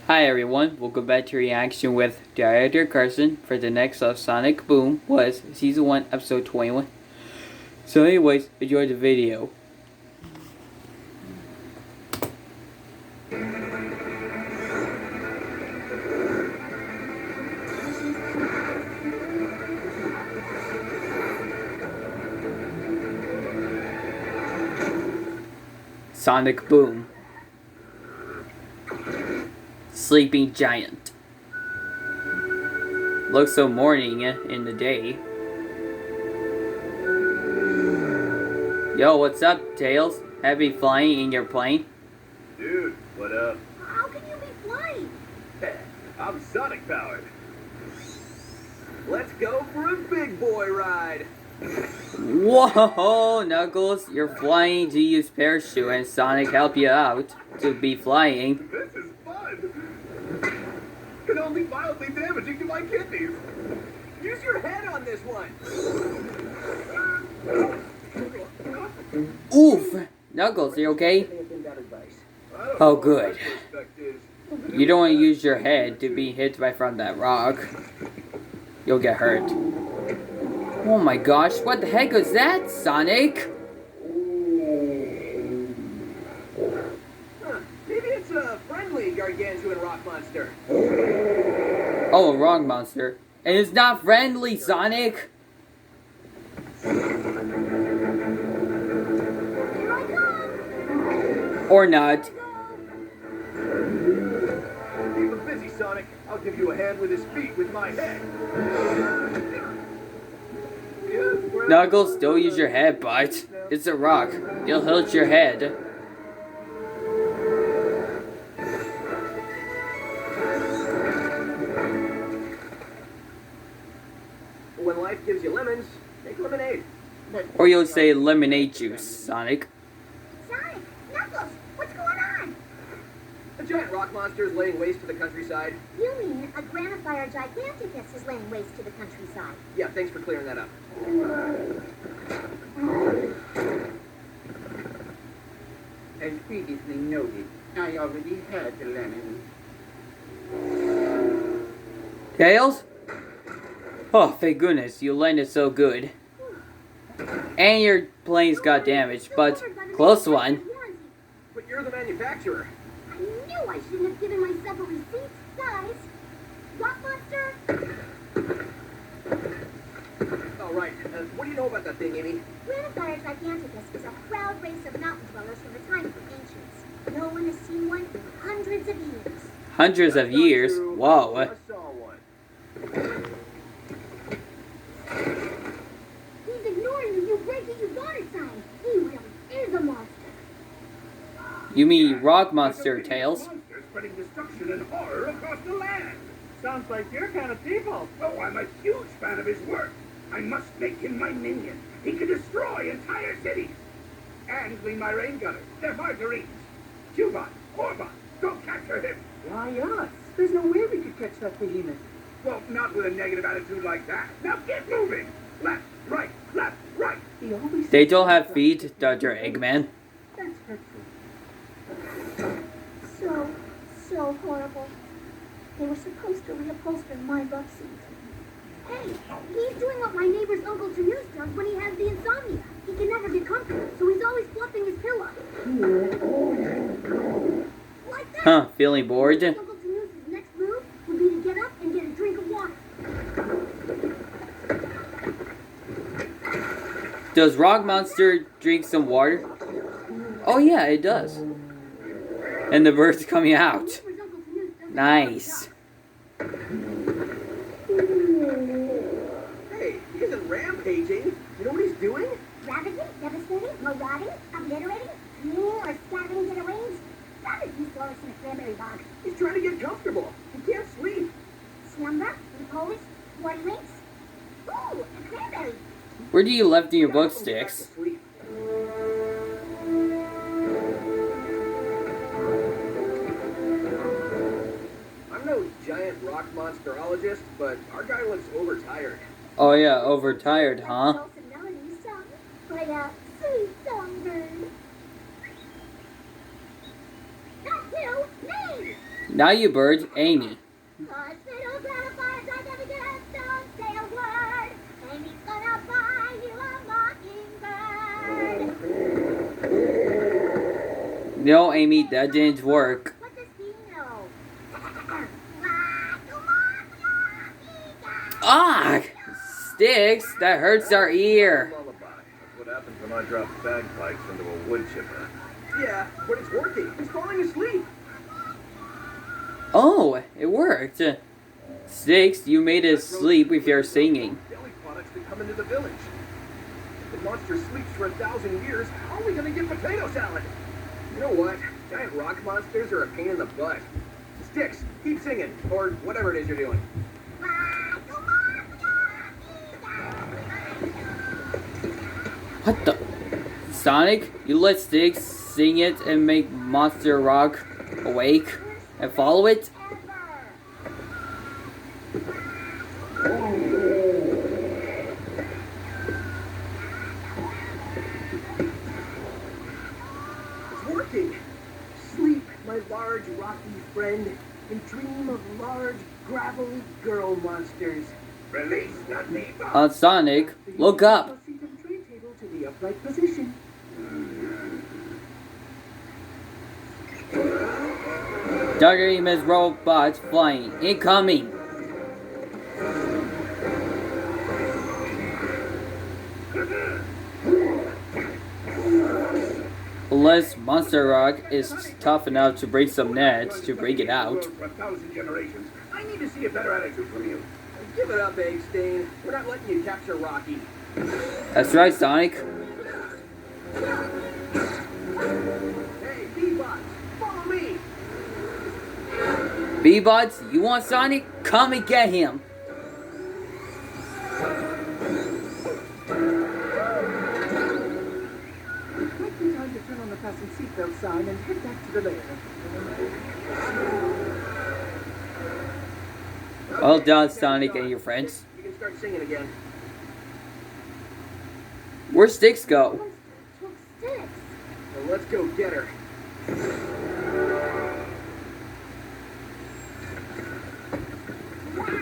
Hi everyone, welcome back to Reaction with Director Carson for the next of Sonic Boom was Season 1 Episode 21. So anyways, enjoy the video. Sonic Boom. Sleeping Giant. Looks so morning in the day. Yo, what's up, Tails? Heavy flying in your plane? Dude, what up? How can you be flying? I'm Sonic powered. Let's go for a big boy ride. Whoa, Knuckles, you're flying to use parachute and Sonic help you out to be flying. This is fun. And only mildly damaging to my kidneys. Use your head on this one. Oof! Knuckles, you okay? Oh, good. You don't want to use your head to be hit from that rock. You'll get hurt. Oh my gosh, what the heck was that, Sonic? Maybe it's a friendly gargantuan rock monster. Oh, a rock monster. And it's not friendly, Sonic! Or not. Keep him busy, Sonic. I'll give you a hand with his feet with my head. Knuckles, don't use your head, but it's a rock. It'll hurt your head. When life gives you lemons, make lemonade. Or you'll say lemonade juice, Sonic. Sonic, Knuckles, what's going on? A giant rock monster is laying waste to the countryside. You mean a Granifire Giganticus is laying waste to the countryside? Yeah, thanks for clearing that up. As previously noted, I already had the lemon. Tails? Oh, thank goodness, you landed so good. And your planes got damaged, but close one. But you're the manufacturer. I knew I shouldn't have given myself a receipt, guys. Rock monster? All right, what do you know about that thing, Amy? Granifire Giganticus is a proud race of mountain dwellers from the time of the ancients. No one has seen one in hundreds of years. Hundreds of years? Whoa. I saw one. He's ignoring the "you break it, you got it" sign. He really is a monster. You mean rock monster, Tails? Monster spreading destruction and horror across the land. Sounds like your kind of people. Oh, I'm a huge fan of his work. I must make him my minion. He can destroy entire cities. And clean my rain gutters. They're hard to reach. Cubot, Orbot, go capture him. Why us? There's no way we could catch that behemoth. Well, not with a negative attitude like that. Now get moving. Left, right, left, right. He always They don't have feet, Dr. Eggman. That's hurtful. So horrible. They were supposed to reupholster my butt seat. Hey, he's doing what my neighbor's Uncle Janus does when he has the insomnia. He can never get comfortable, so he's always fluffing his pillow. Like that. Huh, feeling bored? Uncle Janus' next move would be to get up and get a drink of water. Does Rock Monster drink some water? Oh yeah, it does. And the bird's coming out. Nice. Hey, he isn't rampaging. You know what he's doing? Ravaging, devastating, marauding, obliterating, stealing or scattering get arranged. That is East Loris in a cranberry bog. He's trying to get comfortable. He can't sleep. Slumber, in Polish, what links? Ooh, a cranberry. Where do you left in your book Gotta go back to sticks? sleep. I'm no giant rock monsterologist, but our guy looks overtired. Oh yeah, overtired, huh? Dulcet melody sung by a sweet songbird. Not you, me! Now you bird, Amy. Hospital gratifying, I never get a don't say a word. Amy's gonna buy you a mockingbird. No, Amy, that didn't work. What does he know? Ah! Sticks, that hurts our ear. Lullaby. That's what happens when I drop bagpipes into a wood chipper. Yeah, but it's working. He's falling asleep. Oh, it worked. Sticks, you made us sleep with your singing. Deli products that come into the village. If the monster sleeps for 1,000 years, how are we gonna get potato salad? You know what? Giant rock monsters are a pain in the butt. Sticks, keep singing, or whatever it is you're doing. What the? Sonic, you let Sticks sing it and make Monster Rock awake and follow it? It's working. Sleep, my large rocky friend, and dream of large gravelly girl monsters. Release the Neva. Sonic, look up. Proceed from tray table to the upright position. Dr. Eggman's robots flying. Incoming. Unless Monster Rock is tough enough to break some nets to break it out. For 1,000 generations. I need to see a better attitude from you. Give it up, Egg Stain. We're not letting you capture Rocky. That's right, Sonic. Hey, B-Bots, follow me. B-Bots, you want Sonic? Come and get him. Might be time to turn on the fasten seatbelt sign and head back to the lair. Well done, Sonic and your friends. You can start singing again. Where'd Sticks go? Took Sticks. Well, let's go get her.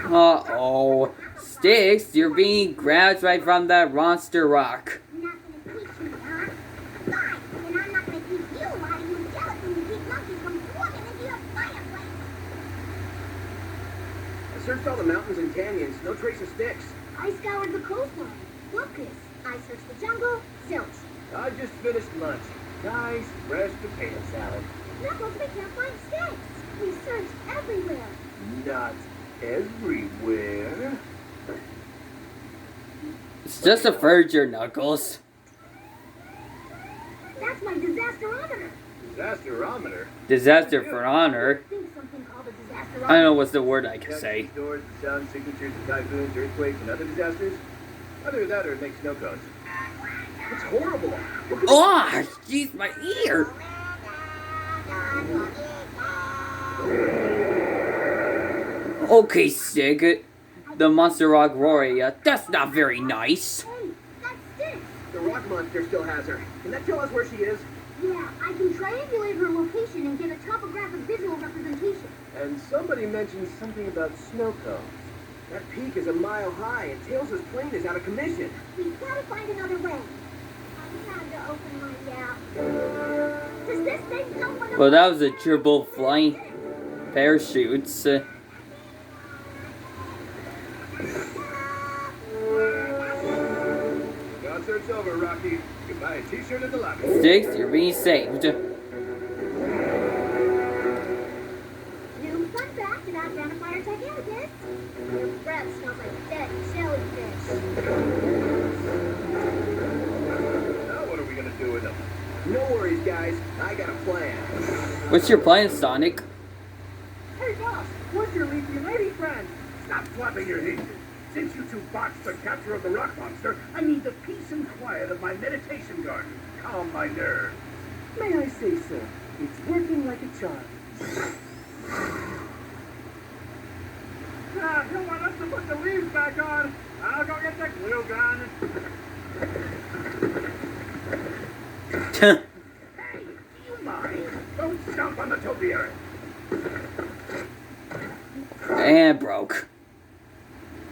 Uh-oh. Sticks, you're being grabbed right from that monster rock. You're not gonna teach me, huh? Fine, then I'm not gonna teach you how to use gelatin to keep monkeys from swarming into your fireplace. I searched all the mountains and canyons. No trace of Sticks. I scoured the coastline. Locusts. I searched the jungle. Zilch. I just finished lunch. Nice, fresh potato salad. Knuckles, we can't find Sticks. We searched everywhere. Not everywhere. It's just a furniture, Knuckles. That's my disasterometer. Disasterometer. Disaster for honor. I think something called a disasterometer. I don't know what's the word I can say. Stores the sound signatures of typhoons, earthquakes, and other disasters. Either that or it makes snow cones. It's horrible. Look at Oh, jeez, my ear. Okay, Sig. The Monster Rock Roria. That's not very nice. Hey, that's Sticks. the rock monster still has her. Can that tell us where she is? Yeah, I can triangulate her location and get a topographic visual representation. And somebody mentioned something about snow cones. That peak is a mile high, and Tails' plane is out of commission. We've got to find another way. I'm trying to open my app. Does this thing know when Well, that was a triple flying parachutes. Concert's over, Rocky. You can buy a t-shirt at the lobby. Sticks, you're being saved. New fun fact about identifier giganticus. Your breath smells like dead jellyfish. Now what are we gonna do with them? No worries, guys. I got a plan. What's your plan, Sonic? Hey, boss. Where's your leafy lady friend? Stop flapping your hinges. Since you two botched the capture of the rock monster, I need the peace and quiet of my meditation garden. Calm my nerves. May I say so? It's working like a charm. You want us to put the leaves back on? I'll go get the glue gun. Hey, do you mind? Don't stomp on the topiary. hand broke.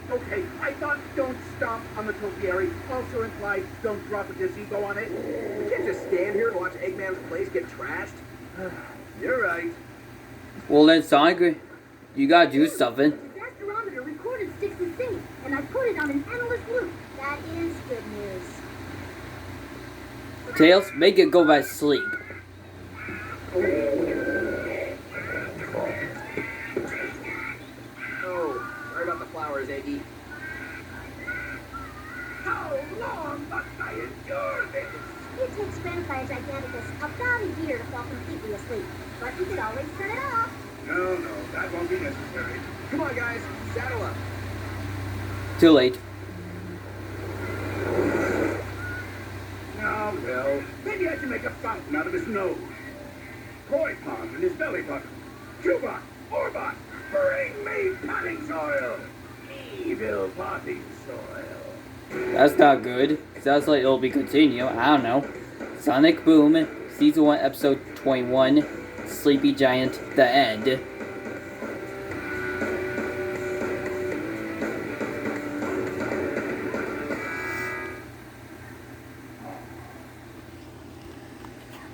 Okay, I thought don't stomp on the topiary also implied don't drop a gazebo on it. You can't just stand here and watch Eggman's place get trashed. You're right. Well then, Sonic, you gotta do something. The masterometer recorded Styx' singing, and I put it on an endless loop. That is good news. Tails, make it go by sleep. Oh, sorry about the flowers, Eggy. How long must I endure this? It takes Grandpa Giganticus about a year to fall completely asleep, but you could always turn it off. No, that won't be necessary. Come on, guys, saddle up. Too late. Oh, well, maybe I can make a fountain out of his nose. Koi pond in his belly button. Cubot, Orbot, bring me potting soil. Evil potting soil. That's not good. Sounds like it'll be continued. I don't know. Sonic Boom, Season 1, Episode 21, Sleepy Giant, The End.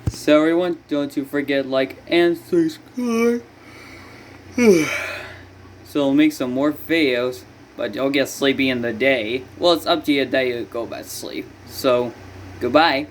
So everyone, don't you forget like and subscribe. So we'll make some more videos, but you'll get sleepy in the day. Well, it's up to you that you go back to sleep. So, goodbye.